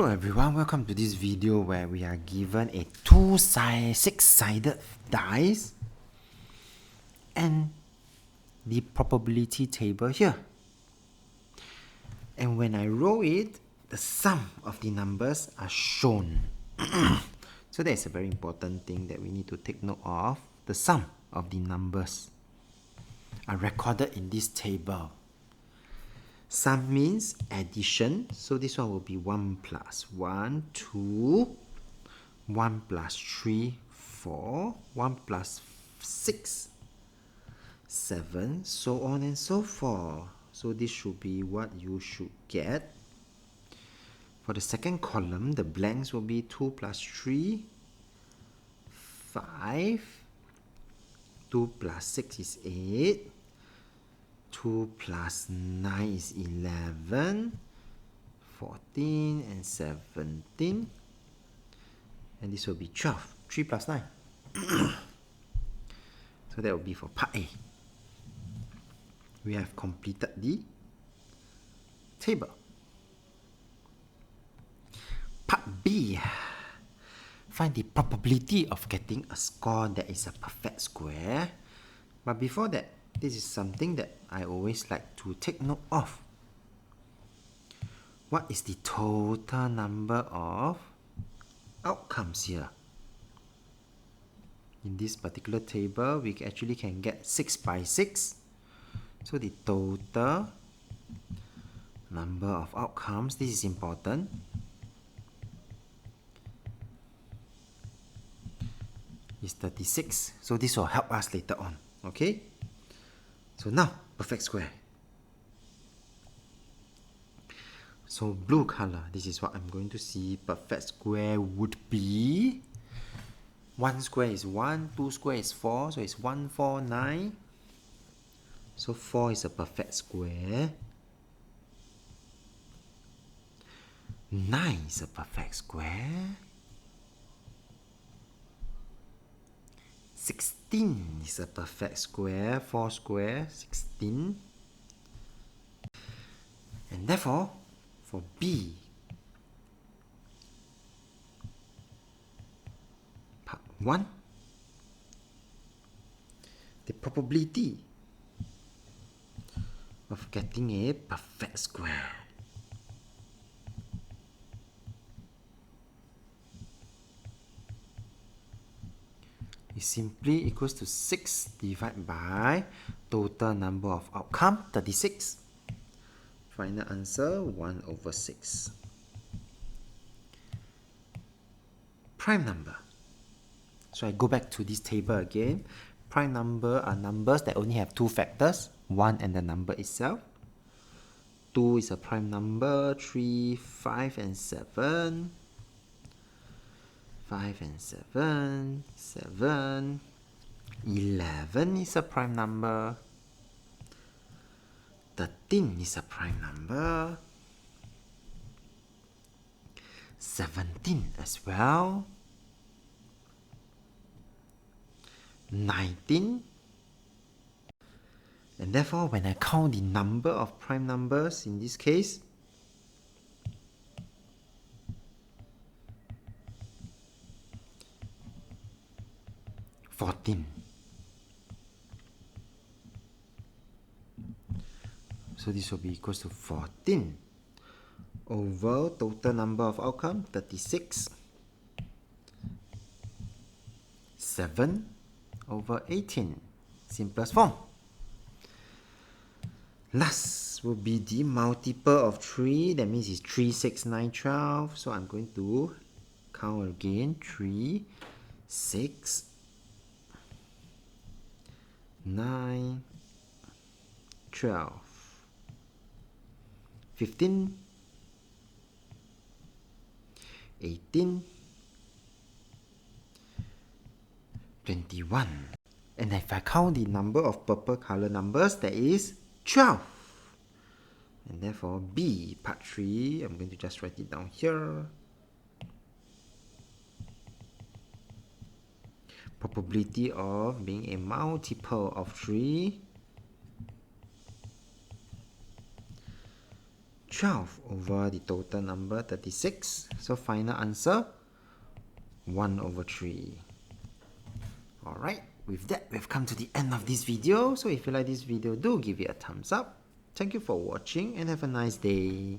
Hello everyone, welcome to this video where we are given a six-sided dice and the probability table here. And when I roll it, the sum of the numbers are shown. So that is a very important thing that we need to take note of. The sum of the numbers are recorded in this table. Sum means addition, so this one will be 1 plus 1, 2, 1 plus 3, 4, 1 plus 6, 7, so on and so forth. So this should be what you should get. For the second column, the blanks will be 2 plus 3, 5, 2 plus 6 is 8, 2 plus 9 is 11, 14 and 17, and this will be 12, 3 plus 9. So that will be for part A. We have completed the table. Part B. Find the probability of getting a score that is a perfect square. But before that, this is something that I always like to take note of. What is the total number of outcomes here? In this particular table, we actually can get 6 by 6. So the total number of outcomes, this is important, is 36. So this will help us later on. Okay? So now, perfect square. So blue color, this is what I'm going to see. Perfect square would be 1 square is 1, 2 square is 4, so it's 1, 4, 9. So 4 is a perfect square. 9 is a perfect square. 16 is a perfect square. 4 square, 16. And therefore, for B, part 1, the probability of getting a perfect square is simply equals to 6 divided by total number of outcome, 36. Final answer, 1 over 6. Prime number. So I go back to this table again. Prime number are numbers that only have 2 factors, 1 and the number itself. 2 is a prime number, 3, 5 and 7. 5 and 7, 7, 11 is a prime number, 13 is a prime number, 17 as well, 19, and therefore when I count the number of prime numbers in this case, 14. So this will be equals to 14 over total number of outcome, 36. 7 over 18, simplest form. Last will be the multiple of 3, that means it's 3, 6, 9, 12. So I'm going to count again, 3, 6, 9, 12, 15, 18, 21. And if I count the number of purple color numbers, that is 12. And therefore B, part 3, I'm going to just write it down here. Probability of being a multiple of 3, 12 over the total number 36. So final answer 1 over 3. Alright, with that we've come to the end of this video. So if you like this video, do give it a thumbs up. Thank you for watching and have a nice day.